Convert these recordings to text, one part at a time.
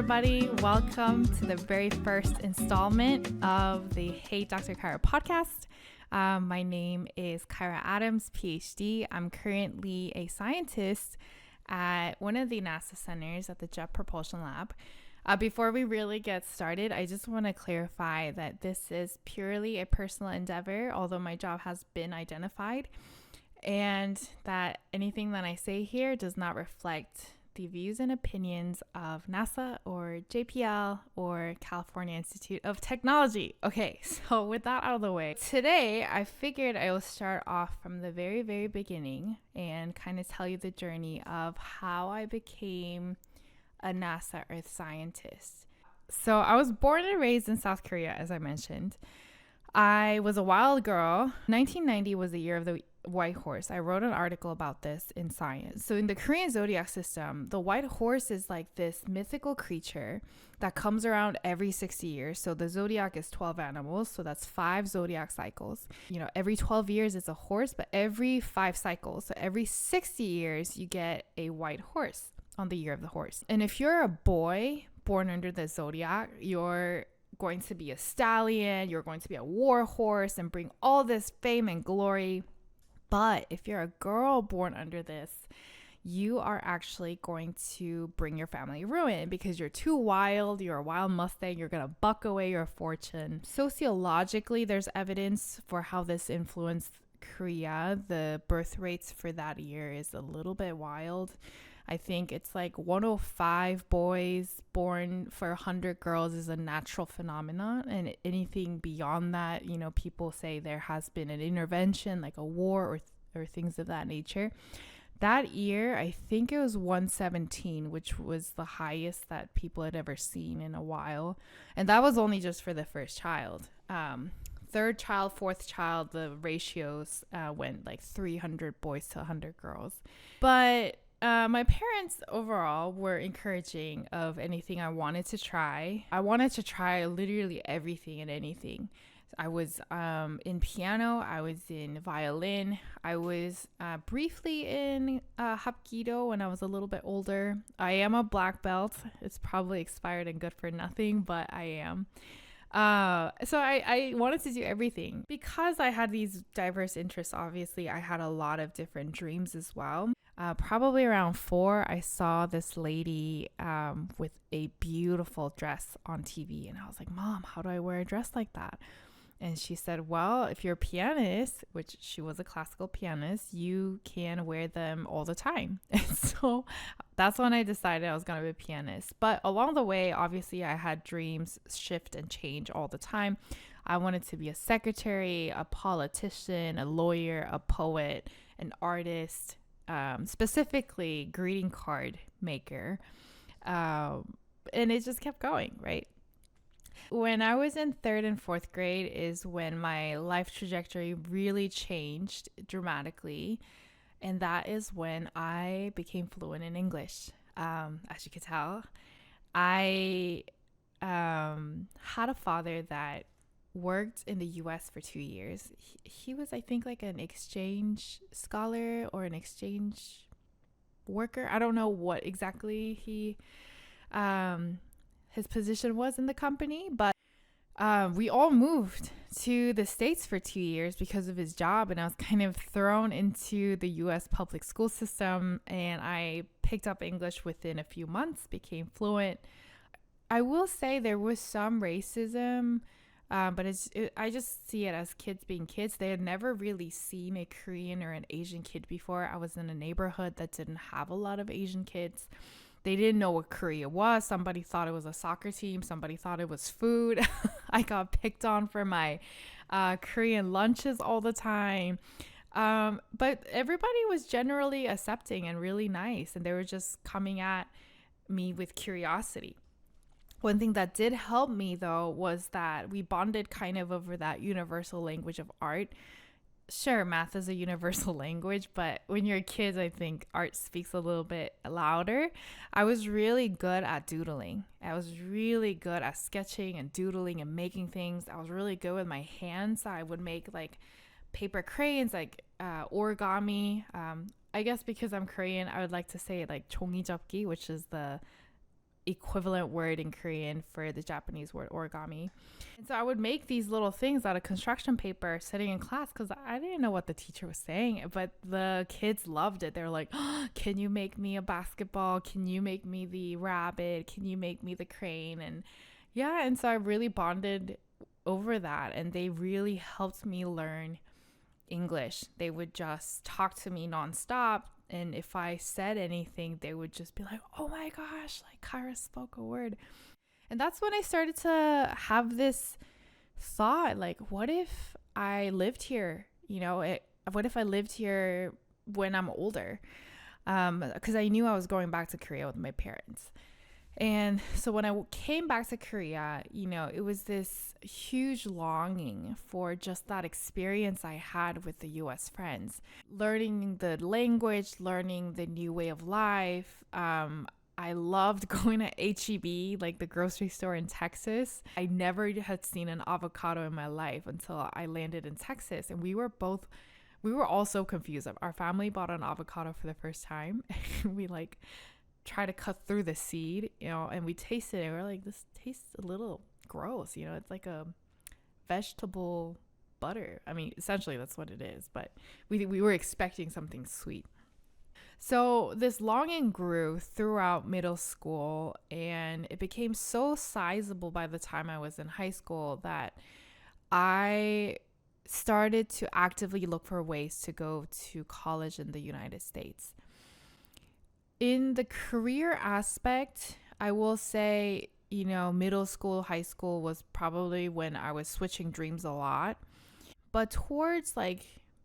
everybody. Welcome to the very first installment of the Hey Dr. Kyra podcast. My name is Kyra Adams, PhD. I'm currently a scientist at one of the NASA centers at the Jet Propulsion Lab. Before we really get started, I just want to clarify that this is purely a personal endeavor, although my job has been identified, and that anything that I say here does not reflect the views and opinions of NASA or JPL or California Institute of Technology. Okay, so with that out of the way, today I figured I will start off from the very, very beginning and kind of tell you the journey of how I became a NASA Earth scientist. So I was born and raised in South Korea, as I mentioned. I was a wild girl. 1990 was the year of the white horse. I wrote an article about this in Science. So in the Korean zodiac system, the white horse is like this mythical creature that comes around every 60 years. So the zodiac is 12 animals. So that's 5 zodiac cycles. Every 12 years it's a horse, but every 5 cycles. So every 60 years you get a white horse on the year of the horse. And if you're a boy born under the zodiac, you're going to be a stallion, you're going to be a war horse and bring all this fame and glory. But if you're a girl born under this, you are actually going to bring your family ruin because you're too wild, you're a wild Mustang, you're going to buck away your fortune. Sociologically, there's evidence for how this influenced Korea. The birth rates for that year is a little bit wild. I think it's like 105 boys born for 100 girls is a natural phenomenon. And anything beyond that, people say there has been an intervention, like a war or things of that nature. That year, I think it was 117, which was the highest that people had ever seen in a while. And that was only just for the first child. Third child, fourth child, the ratios went like 300 boys to 100 girls. But my parents overall were encouraging of anything I wanted to try. I wanted to try literally everything and anything. I was in piano, I was in violin, I was briefly in hapkido when I was a little bit older. I am a black belt. It's probably expired and good for nothing, but I am. So I wanted to do everything. Because I had these diverse interests, obviously, I had a lot of different dreams as well. Probably around 4, I saw this lady with a beautiful dress on TV. And I was like, Mom, how do I wear a dress like that? And she said, well, if you're a pianist, which she was a classical pianist, you can wear them all the time. And so that's when I decided I was going to be a pianist. But along the way, obviously, I had dreams shift and change all the time. I wanted to be a secretary, a politician, a lawyer, a poet, an artist, specifically greeting card maker. And it just kept going, right? When I was in 3rd and 4th grade is when my life trajectory really changed dramatically. And that is when I became fluent in English. As you can tell, I had a father that worked in the US for 2 years. He was, I think, like an exchange scholar or an exchange worker. I don't know what exactly his position was in the company, but we all moved to the States for 2 years because of his job, and I was kind of thrown into the US public school system, and I picked up English within a few months, became fluent. I will say there was some racism, but I just see it as kids being kids. They had never really seen a Korean or an Asian kid before. I was in a neighborhood that didn't have a lot of Asian kids. They didn't know what Korea was. Somebody thought it was a soccer team. Somebody thought it was food. I got picked on for my Korean lunches all the time. But everybody was generally accepting and really nice. And they were just coming at me with curiosity. One thing that did help me, though, was that we bonded kind of over that universal language of art. Sure, math is a universal language, but when you're kids, I think art speaks a little bit louder. I was really good at doodling. I was really good at sketching and doodling and making things. I was really good with my hands. I would make like paper cranes, like origami. I guess because I'm Korean, I would like to say like 종이접기, which is the equivalent word in Korean for the Japanese word origami. And so I would make these little things out of construction paper sitting in class because I didn't know what the teacher was saying, but the kids loved it. They were like, oh, can you make me a basketball? Can you make me the rabbit? Can you make me the crane? And yeah, and so I really bonded over that, and they really helped me learn English. They would just talk to me nonstop, and if I said anything, they would just be like, oh my gosh, like Kyra spoke a word. And that's when I started to have this thought, like, what if I lived here? What if I lived here when I'm older? Because I knew I was going back to Korea with my parents. And so when I came back to Korea, it was this huge longing for just that experience I had with the US friends. Learning the language, learning the new way of life. I loved going to H-E-B, like the grocery store in Texas. I never had seen an avocado in my life until I landed in Texas. And we were all so confused. Our family bought an avocado for the first time. We try to cut through the seed, and we tasted it. And we're like, this tastes a little gross. It's like a vegetable butter. I mean, essentially that's what it is, but we were expecting something sweet. So this longing grew throughout middle school, and it became so sizable by the time I was in high school that I started to actively look for ways to go to college in the United States. In the career aspect, I will say, middle school, high school was probably when I was switching dreams a lot. But towards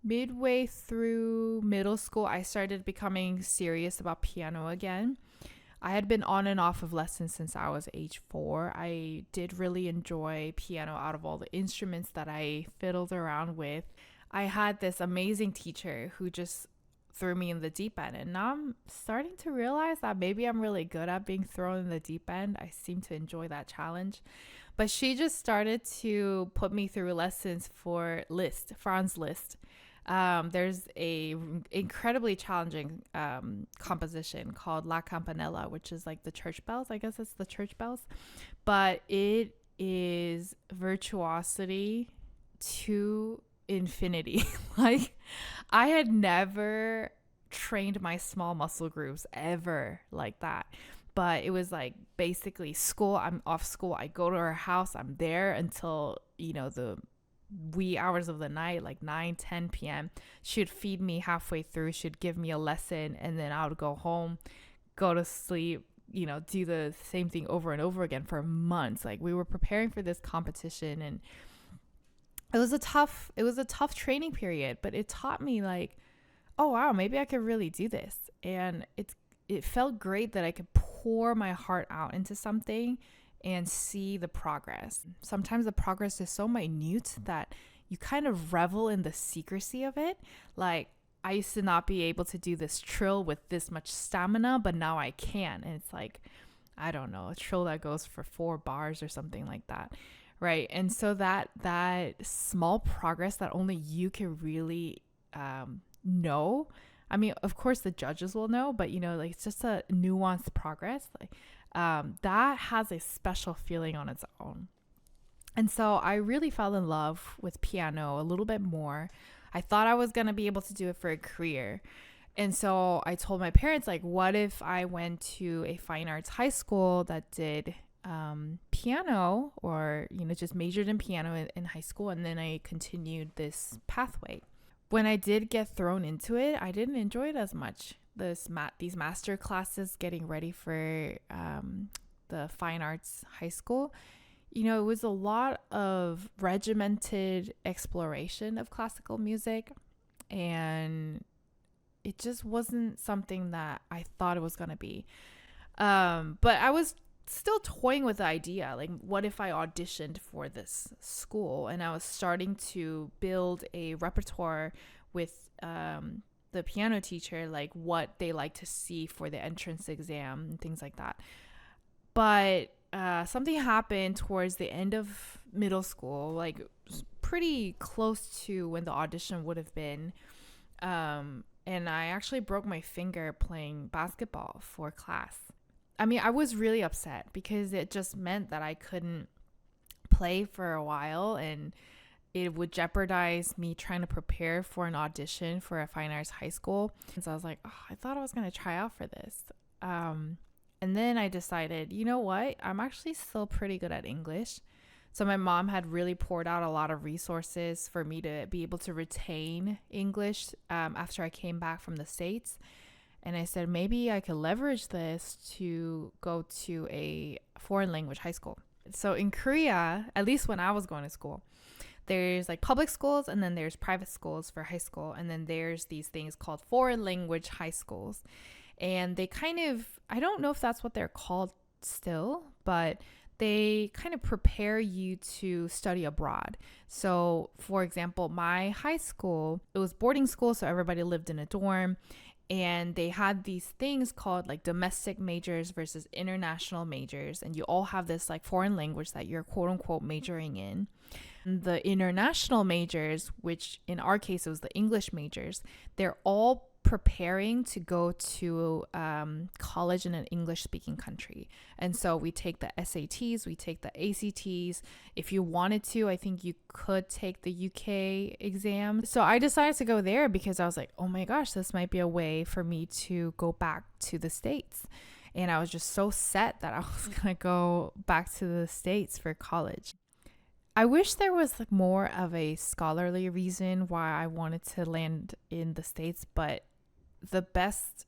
midway through middle school, I started becoming serious about piano again. I had been on and off of lessons since I was age 4. I did really enjoy piano out of all the instruments that I fiddled around with. I had this amazing teacher who just threw me in the deep end, and now I'm starting to realize that maybe I'm really good at being thrown in the deep end. I seem to enjoy that challenge. But she just started to put me through lessons for Franz Liszt. There's a incredibly challenging composition called La Campanella, which is like the church bells. I guess it's the church bells, but it is virtuosity to infinity. I had never trained my small muscle groups ever like that. But it was basically school. I'm off school. I go to her house. I'm there until, the wee hours of the night, 9, 10 p.m. She'd feed me halfway through. She'd give me a lesson, and then I would go home, go to sleep, do the same thing over and over again for months. We were preparing for this competition, and it was a tough training period, but it taught me oh wow, maybe I could really do this. And it felt great that I could pour my heart out into something and see the progress. Sometimes the progress is so minute that you kind of revel in the secrecy of it. I used to not be able to do this trill with this much stamina, but now I can. And it's I don't know, a trill that goes for 4 bars or something like that. Right. And so that small progress that only you can really know. I mean, of course the judges will know, but it's just a nuanced progress. That has a special feeling on its own. And so I really fell in love with piano a little bit more. I thought I was going to be able to do it for a career. And so I told my parents, what if I went to a fine arts high school that did piano, or just majored in piano in high school, and then I continued this pathway. When I did get thrown into it, I didn't enjoy it as much. These master classes getting ready for the fine arts high school, it was a lot of regimented exploration of classical music, and it just wasn't something that I thought it was going to be. But I was still toying with the idea, what if I auditioned for this school? And I was starting to build a repertoire with the piano teacher, what they like to see for the entrance exam and things like that. But something happened towards the end of middle school, pretty close to when the audition would have been, and I actually broke my finger playing basketball for class. I mean, I was really upset because it just meant that I couldn't play for a while, and it would jeopardize me trying to prepare for an audition for a fine arts high school. And so I was like, oh, I thought I was going to try out for this. And then I decided, you know what? I'm actually still pretty good at English. So my mom had really poured out a lot of resources for me to be able to retain English after I came back from the States. And I said, maybe I could leverage this to go to a foreign language high school. So in Korea, at least when I was going to school, there's like public schools, and then there's private schools for high school. And then there's these things called foreign language high schools. And they kind of, I don't know if that's what they're called still, but they kind of prepare you to study abroad. So for example, my high school, it was boarding school. So everybody lived in a dorm. And they had these things called like domestic majors versus international majors. And you all have this like foreign language that you're quote unquote majoring in. The international majors, which in our case it was the English majors, they're all preparing to go to college in an English speaking country. And so we take the SATs, we take the ACTs. If you wanted to, I think you could take the UK exam. So I decided to go there because I was like, oh my gosh, this might be a way for me to go back to the States. And I was just so set that I was going to go back to the States for college. I wish there was like more of a scholarly reason why I wanted to land in the States, but the best,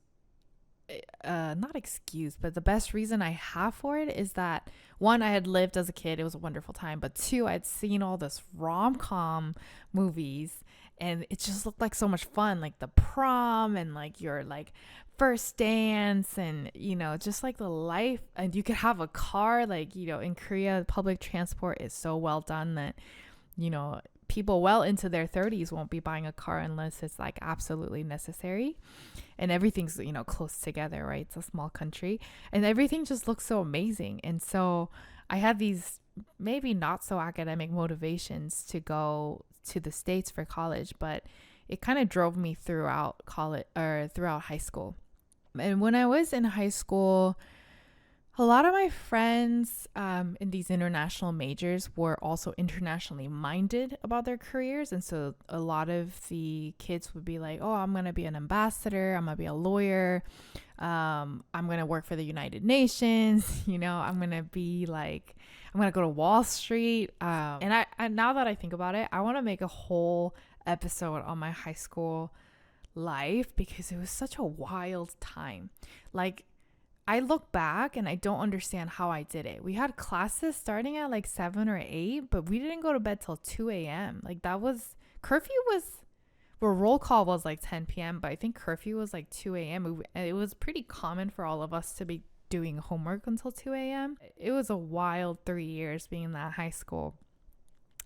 not excuse, but the best reason I have for it is that one, I had lived as a kid. It was a wonderful time. But two, I'd seen all this rom-com movies and it just looked like so much fun, like the prom and like your like first dance and, you know, just like the life. And you could have a car, like, you know, in Korea, public transport is so well done that, you know, people well into their 30s won't be buying a car unless it's like absolutely necessary. And everything's, you know, close together, right? It's a small country and everything just looks so amazing. And so I had these maybe not so academic motivations to go to the States for college, but it kind of drove me throughout college or throughout high school. And when I was in high school, a lot of my friends in these international majors were also internationally minded about their careers. And so a lot of the kids would be like, oh, I'm going to be an ambassador. I'm going to be a lawyer. I'm going to work for the United Nations. You know, I'm going to be like, I'm going to go to Wall Street. And I now that I think about it, I want to make a whole episode on my high school life because it was such a wild time. Like, I look back and I don't understand how I did it. We had classes starting at like 7 or 8, but we didn't go to bed till 2 a.m. Like that was, curfew was, well, roll call was like 10 p.m., but I think curfew was like 2 a.m. It was pretty common for all of us to be doing homework until 2 a.m. It was a wild 3 years being in that high school.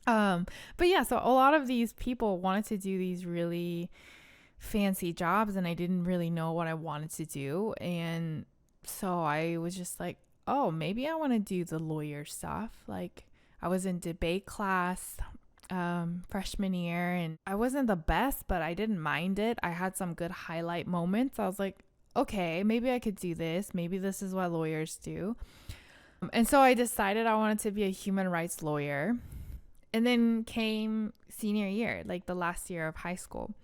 But yeah, so a lot of these people wanted to do these really fancy jobs and I didn't really know what I wanted to do. And so I was just like, oh, maybe I want to do the lawyer stuff. Like I was in debate class freshman year and I wasn't the best, but I didn't mind it. I had some good highlight moments. I was like, okay, maybe I could do this. Maybe this is what lawyers do. And so I decided I wanted to be a human rights lawyer. And then came senior year, like the last year of high school.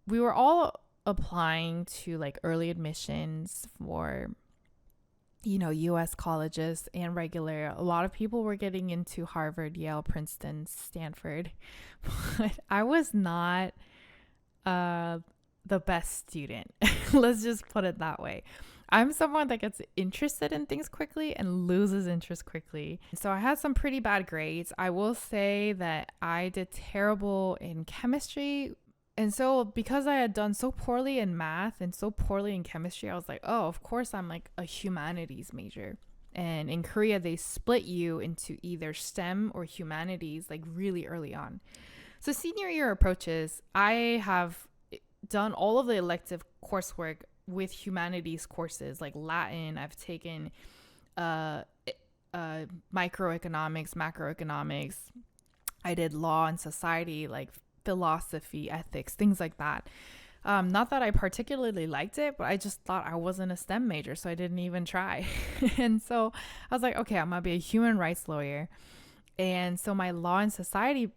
We were all applying to like early admissions for, you know, US colleges and regular. A lot of people were getting into Harvard, Yale, Princeton, Stanford, but I was not the best student. Let's just put it that way. I'm someone that gets interested in things quickly and loses interest quickly. So I had some pretty bad grades. I will say that I did terrible in chemistry. And so because I had done so poorly in math and so poorly in chemistry, I was like, oh, of course I'm like a humanities major. And in Korea, they split you into either STEM or humanities like really early on. So senior year approaches, I have done all of the elective coursework with humanities courses like Latin. I've taken microeconomics, macroeconomics. I did law and society, like philosophy, ethics, things like that. Not that I particularly liked it, but I just thought I wasn't a STEM major, so I didn't even try. And so I was like, okay, I'm gonna be a human rights lawyer. And so my law and society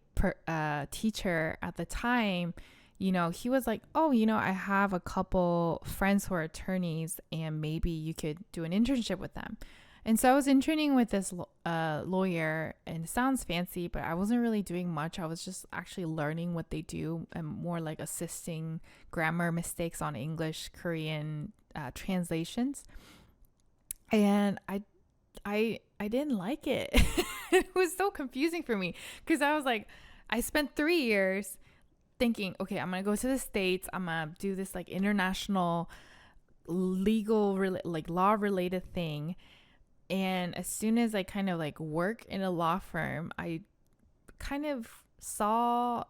teacher at the time, he was like, oh, I have a couple friends who are attorneys and maybe you could do an internship with them. And so I was interning with this lawyer, and it sounds fancy, but I wasn't really doing much. I was just actually learning what they do and more like assisting grammar mistakes on English, Korean translations. And I didn't like it. It was so confusing for me because I was like, I spent 3 years thinking, okay, I'm going to go to the States. I'm going to do this like international legal, like law related thing. And as soon as I kind of like work in a law firm, I kind of saw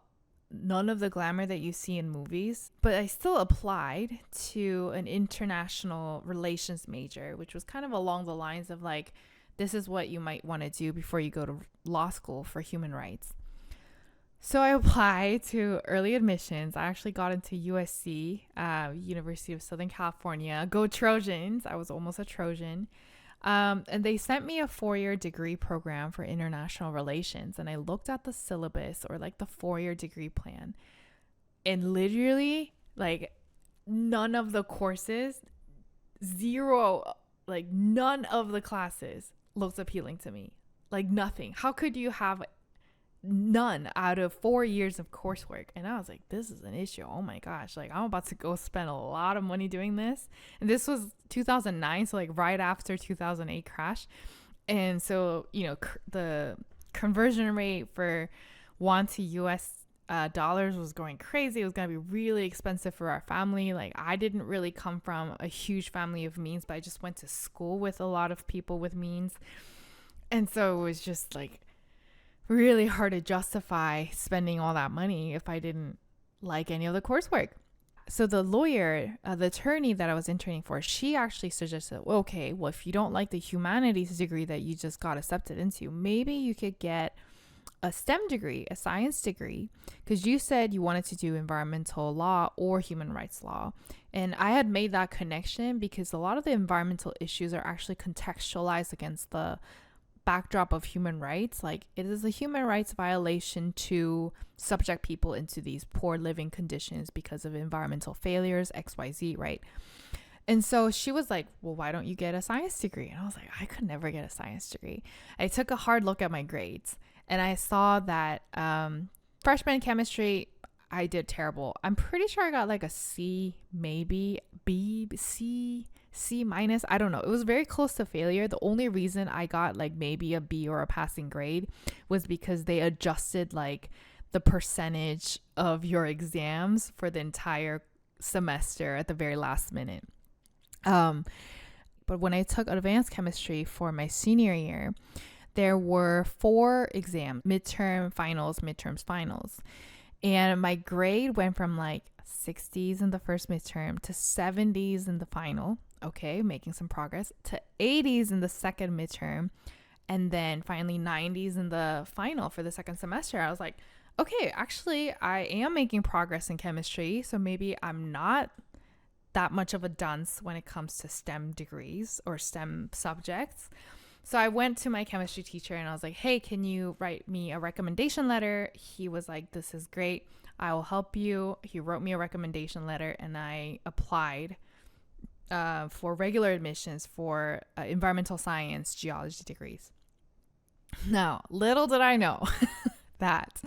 none of the glamour that you see in movies, but I still applied to an international relations major, which was kind of along the lines of like, this is what you might want to do before you go to law school for human rights. So I applied to early admissions. I actually got into USC, University of Southern California. Go Trojans. I was almost a Trojan. And they sent me a 4-year degree program for international relations. And I looked at the syllabus, or like the 4-year degree plan, and literally like none of the courses, none of the classes looked appealing to me. Like nothing. How could you have none out of 4 years of coursework? And I was like, this is an issue. Oh my gosh, like I'm about to go spend a lot of money doing this. And this was 2009, so like right after 2008 crash. And so the conversion rate for won to US dollars was going crazy. It was going to be really expensive for our family. Like I didn't really come from a huge family of means, but I just went to school with a lot of people with means. And so it was just like really hard to justify spending all that money if I didn't like any of the coursework. So the lawyer, the attorney that I was interning for, she actually suggested, okay, well, if you don't like the humanities degree that you just got accepted into, maybe you could get a STEM degree, a science degree, because you said you wanted to do environmental law or human rights law. And I had made that connection because a lot of the environmental issues are actually contextualized against the backdrop of human rights. Like it is a human rights violation to subject people into these poor living conditions because of environmental failures, XYZ, right? And so she was like, well, why don't you get a science degree? And I was like, I could never get a science degree. I took a hard look at my grades and I saw that freshman chemistry, I did terrible. I'm pretty sure I got like a C, maybe B, C minus. I don't know. It was very close to failure. The only reason I got like maybe a B or a passing grade was because they adjusted like the percentage of your exams for the entire semester at the very last minute. But when I took advanced chemistry for my senior year, there were 4 exams: midterm, midterms, finals. And my grade went from like 60s in the first midterm to 70s in the final. Okay, making some progress, to 80s in the second midterm, and then finally 90s in the final for the second semester. I was like, okay, actually I am making progress in chemistry, so maybe I'm not that much of a dunce when it comes to STEM degrees or STEM subjects. So I went to my chemistry teacher and I was like, hey, can you write me a recommendation letter? He was like, this is great, I will help you. He wrote me a recommendation letter and I applied for regular admissions for environmental science, geology degrees. Now, little did I know that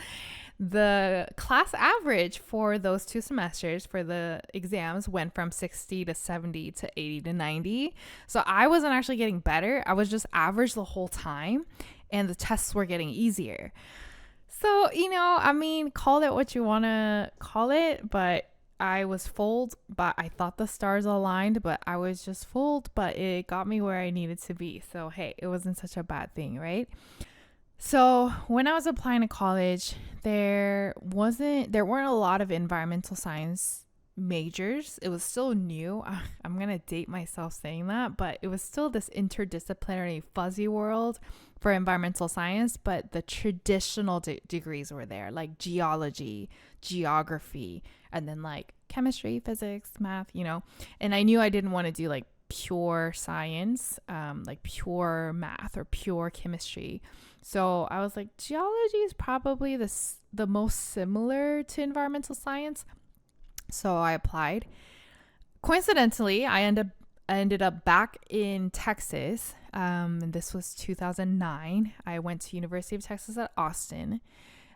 the class average for those 2 semesters for the exams went from 60 to 70 to 80 to 90. So I wasn't actually getting better. I was just average the whole time, and the tests were getting easier. So, call it what you want to call it, but I was fooled, but I thought the stars aligned, but I was just fooled, but it got me where I needed to be. So, hey, it wasn't such a bad thing, right? So when I was applying to college, there weren't a lot of environmental science majors. It was still new. I'm going to date myself saying that, but it was still this interdisciplinary fuzzy world for environmental science, but the traditional degrees were there, like geology, geography, and then like chemistry, physics, math, and I knew I didn't want to do like pure science, like pure math or pure chemistry. So I was like, geology is probably the most similar to environmental science. So I applied. Coincidentally, I ended up back in Texas. And this was 2009. I went to University of Texas at Austin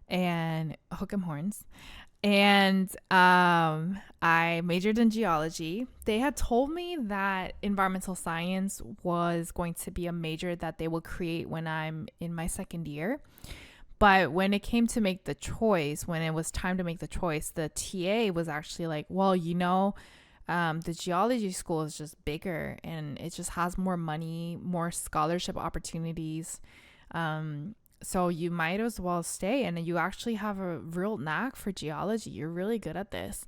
and hook 'em horns. And I majored in geology. They had told me that environmental science was going to be a major that they will create when I'm in my second year. But when it came to make the choice, when it was time to make the choice, the TA was actually like, well, the geology school is just bigger and it just has more money, more scholarship opportunities. So you might as well stay, and you actually have a real knack for geology. You're really good at this.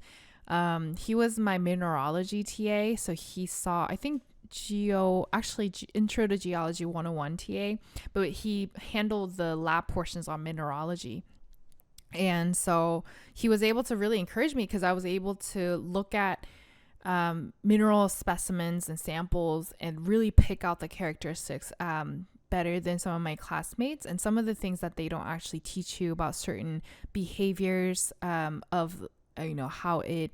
He was my mineralogy TA, so he saw, I think, Intro to Geology 101 TA, but he handled the lab portions on mineralogy. And so he was able to really encourage me because I was able to look at mineral specimens and samples and really pick out the characteristics better than some of my classmates, and some of the things that they don't actually teach you about certain behaviors of how it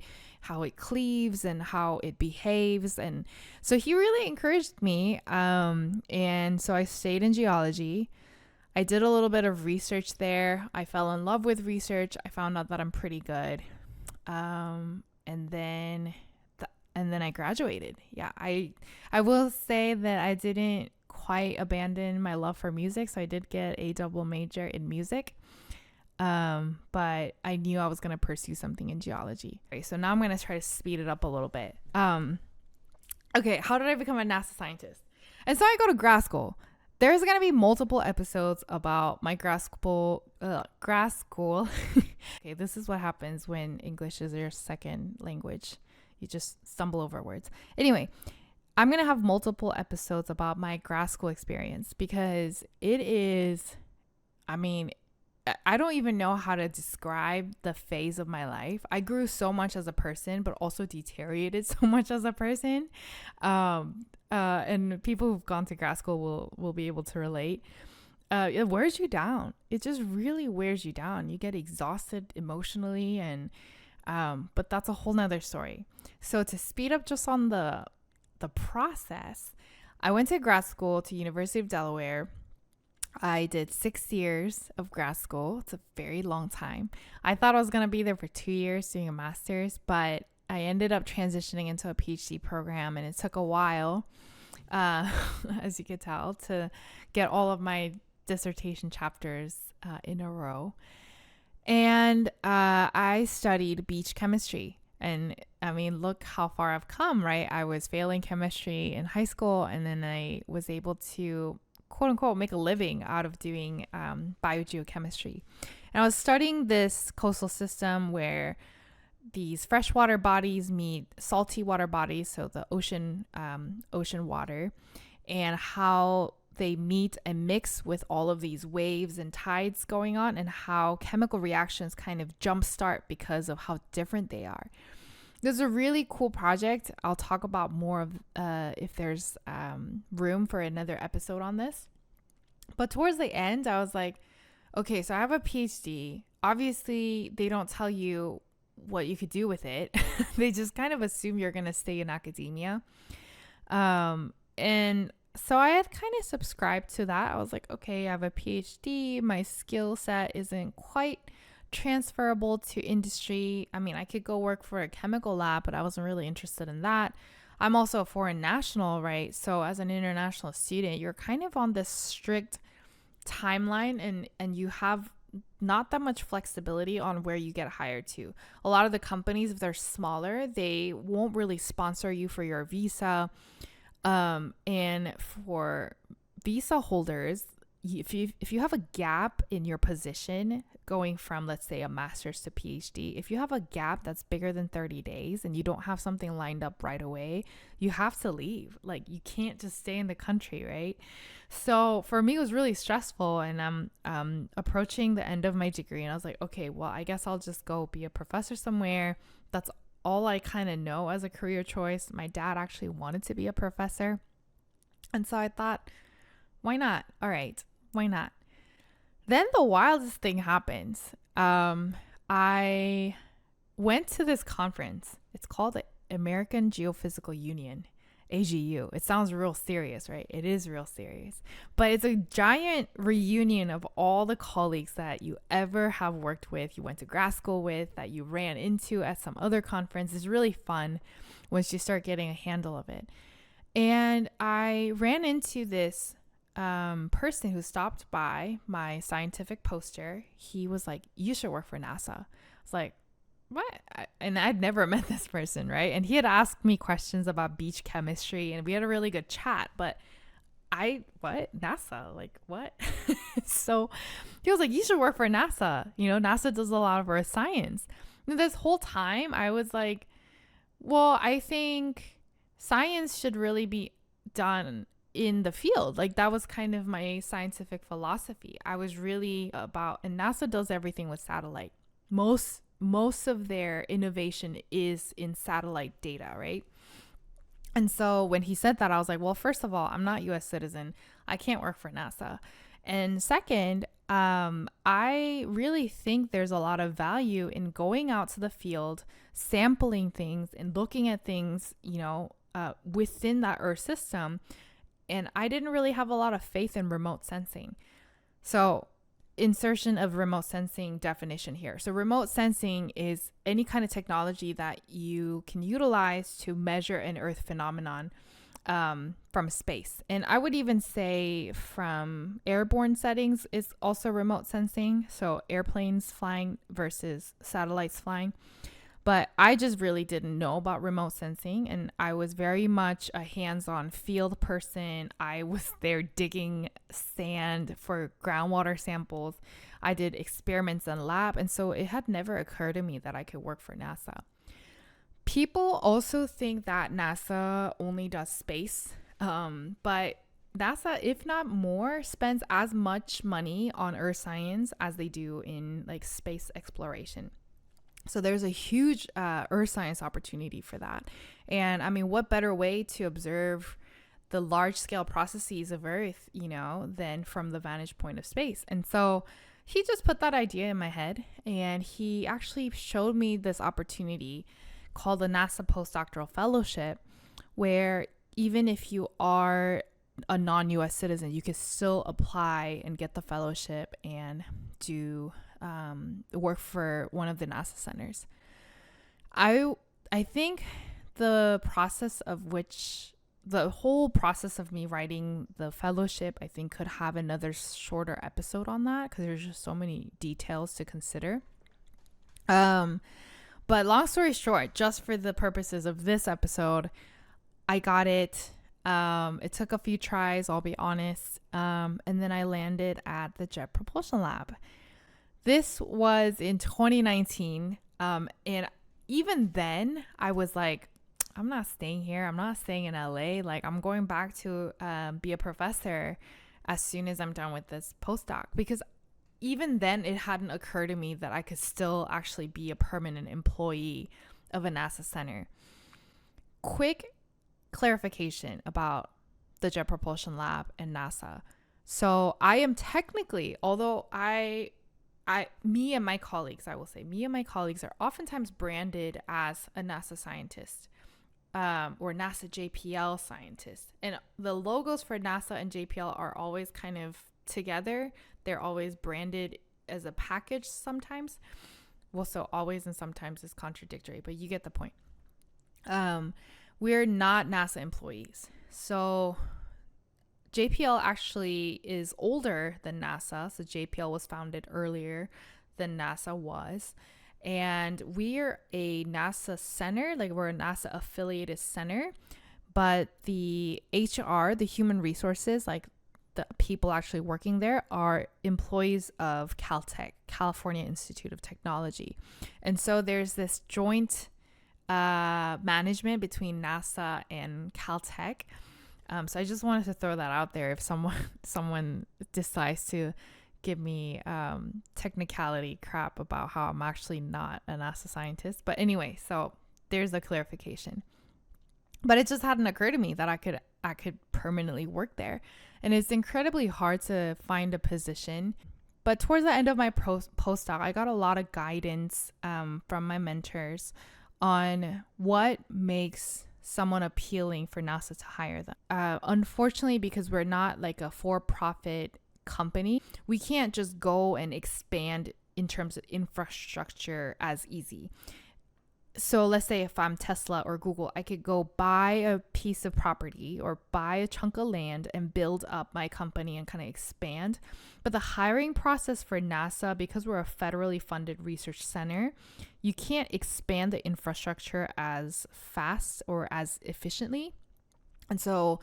cleaves and how it behaves. And so he really encouraged me, and so I stayed in geology. I did a little bit of research there. I fell in love with research. I found out that I'm pretty good, and then I graduated. Yeah, I will say that I didn't quite abandon my love for music, so I did get a double major in music, but I knew I was going to pursue something in geology. Okay, so now I'm going to try to speed it up a little bit. Okay, how did I become a NASA scientist? And so I go to grad school. There's going to be multiple episodes about my grad school. Okay, this is what happens when English is your second language. You just stumble over words. Anyway, I'm going to have multiple episodes about my grad school experience because it is, I don't even know how to describe the phase of my life. I grew so much as a person, but also deteriorated so much as a person. And people who've gone to grad school will be able to relate. It wears you down. It just really wears you down. You get exhausted emotionally, and but that's a whole nother story. So to speed up just on the process, I went to grad school to University of Delaware. I did 6 years of grad school. It's a very long time. I thought I was going to be there for 2 years doing a master's, but I ended up transitioning into a PhD program, and it took a while, as you could tell, to get all of my dissertation chapters in a row. And I studied beach chemistry. And look how far I've come, right? I was failing chemistry in high school, and then I was able to, quote unquote, make a living out of doing biogeochemistry. And I was studying this coastal system where these freshwater bodies meet salty water bodies, so the ocean water, and how they meet and mix with all of these waves and tides going on, and how chemical reactions kind of jumpstart because of how different they are. This is a really cool project. I'll talk about more of if there's room for another episode on this. But towards the end, I was like, okay, so I have a PhD. Obviously, they don't tell you what you could do with it. They just kind of assume you're going to stay in academia. And so I had kind of subscribed to that. I was like, okay, I have a PhD. My skill set isn't quite transferable to industry. I could go work for a chemical lab, but I wasn't really interested in that. I'm also a foreign national, right? So as an international student, you're kind of on this strict timeline, and you have not that much flexibility on where you get hired to. A lot of the companies, if they're smaller, they won't really sponsor you for your visa. And for visa holders, if you have a gap in your position going from, let's say, a master's to PhD, if you have a gap that's bigger than 30 days and you don't have something lined up right away, you have to leave. Like, you can't just stay in the country, right? So for me, it was really stressful, and I'm approaching the end of my degree, and I was like, okay, well, I guess I'll just go be a professor somewhere. That's all I kind of know as a career choice. My dad actually wanted to be a professor, and so I thought, why not? All right, why not? Then the wildest thing happens. I went to this conference. It's called the American Geophysical Union, AGU. It sounds real serious, right? It is real serious. But it's a giant reunion of all the colleagues that you ever have worked with, you went to grad school with, that you ran into at some other conference. It's really fun once you start getting a handle of it. And I ran into this person who stopped by my scientific poster. He was like, you should work for NASA. I was like, what? And I'd never met this person, right? And he had asked me questions about beach chemistry, and we had a really good chat, but what? NASA? Like, what? So he was like, you should work for NASA. You know, NASA does a lot of earth science. And this whole time I was like, well, I think science should really be done in the field. Like, that was kind of my scientific philosophy. I was really about, and NASA does everything with satellite. Most of their innovation is in satellite data, right? And so when he said that, I was like, well, first of all, I'm not US citizen. I can't work for NASA. And second, I really think there's a lot of value in going out to the field, sampling things and looking at things, within that Earth system. And I didn't really have a lot of faith in remote sensing. So, insertion of remote sensing definition here. So remote sensing is any kind of technology that you can utilize to measure an Earth phenomenon from space. And I would even say from airborne settings is also remote sensing. So airplanes flying versus satellites flying. But I just really didn't know about remote sensing, and I was very much a hands-on field person. I was there digging sand for groundwater samples. I did experiments in lab, and so it had never occurred to me that I could work for NASA. People also think that NASA only does space, but NASA, if not more, spends as much money on earth science as they do in like space exploration. So there's a huge earth science opportunity for that. And I mean, what better way to observe the large scale processes of Earth, than from the vantage point of space? And so he just put that idea in my head, and he actually showed me this opportunity called the NASA Postdoctoral Fellowship, where even if you are a non-US citizen, you can still apply and get the fellowship and do work for one of the NASA centers. I think the whole process of me writing the fellowship, I think could have another shorter episode on that, because there's just so many details to consider. But long story short, just for the purposes of this episode, I got it. It took a few tries, I'll be honest. And then I landed at the Jet Propulsion Lab. This was in 2019. And even then I was like, I'm not staying here. I'm not staying in LA. Like, I'm going back to be a professor as soon as I'm done with this postdoc, because even then it hadn't occurred to me that I could still actually be a permanent employee of a NASA center. Quick clarification about the Jet Propulsion Lab and NASA. So I am technically, although me and my colleagues are oftentimes branded as a NASA scientist, or NASA JPL scientist. And the logos for NASA and JPL are always kind of together. They're always branded as a package sometimes. Well, so always and sometimes is contradictory, but you get the point. We're not NASA employees. So JPL actually is older than NASA. So JPL was founded earlier than NASA was. And we're a NASA center, like we're a NASA affiliated center. But the HR, the human resources, like the people actually working there are employees of Caltech, California Institute of Technology. And so there's this joint management between NASA and Caltech. So I just wanted to throw that out there if someone decides to give me technicality crap about how I'm actually not a NASA scientist. But anyway, so there's a clarification. But it just hadn't occurred to me that I could permanently work there. And it's incredibly hard to find a position. But towards the end of my postdoc, I got a lot of guidance from my mentors on what makes someone appealing for NASA to hire them. Unfortunately, because we're not like a for-profit company, we can't just go and expand in terms of infrastructure as easy. So let's say if I'm Tesla or Google, I could go buy a piece of property or buy a chunk of land and build up my company and kind of expand. But the hiring process for NASA, because we're a federally funded research center, you can't expand the infrastructure as fast or as efficiently. And so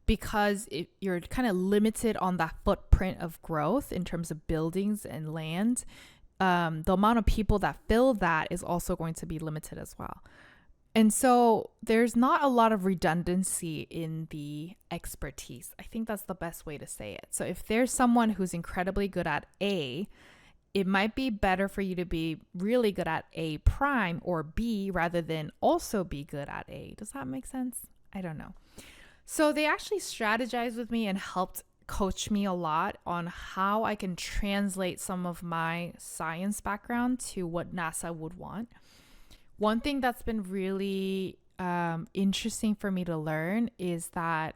because you're kind of limited on that footprint of growth in terms of buildings and land, the amount of people that fill that is also going to be limited as well. And so there's not a lot of redundancy in the expertise. I think that's the best way to say it. So if there's someone who's incredibly good at A, it might be better for you to be really good at A prime or B rather than also be good at A. Does that make sense? I don't know. So they actually strategized with me and helped coach me a lot on how I can translate some of my science background to what NASA would want. One thing that's been really interesting for me to learn is that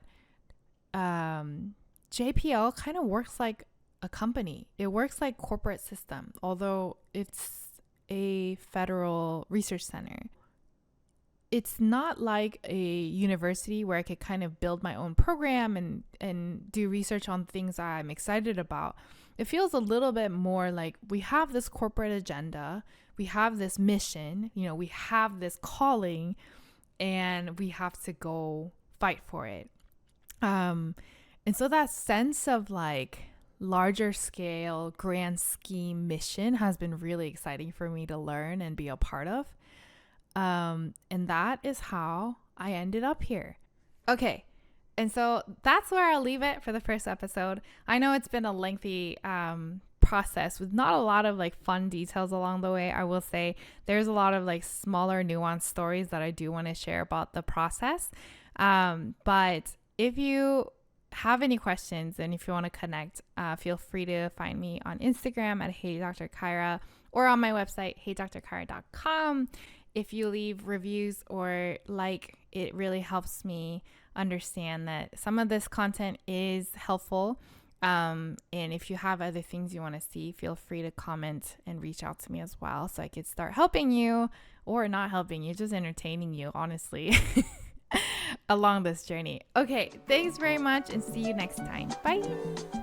JPL kind of works like a company. It works like corporate system, although it's a federal research center. It's not like a university where I could kind of build my own program and do research on things I'm excited about. It feels a little bit more like we have this corporate agenda, we have this mission, we have this calling, and we have to go fight for it. And so that sense of like larger scale, grand scheme mission has been really exciting for me to learn and be a part of. And that is how I ended up here. Okay. And so that's where I'll leave it for the first episode. I know it's been a lengthy process with not a lot of like fun details along the way. I will say there's a lot of like smaller nuanced stories that I do want to share about the process. But if you have any questions and if you want to connect, feel free to find me on Instagram at Hey Dr. Kyra or on my website, heydrkyra.com. If you leave reviews or it really helps me understand that some of this content is helpful. And if you have other things you want to see, feel free to comment and reach out to me as well so I could start helping you or not helping you, just entertaining you, honestly, along this journey. Okay, thanks very much and see you next time. Bye.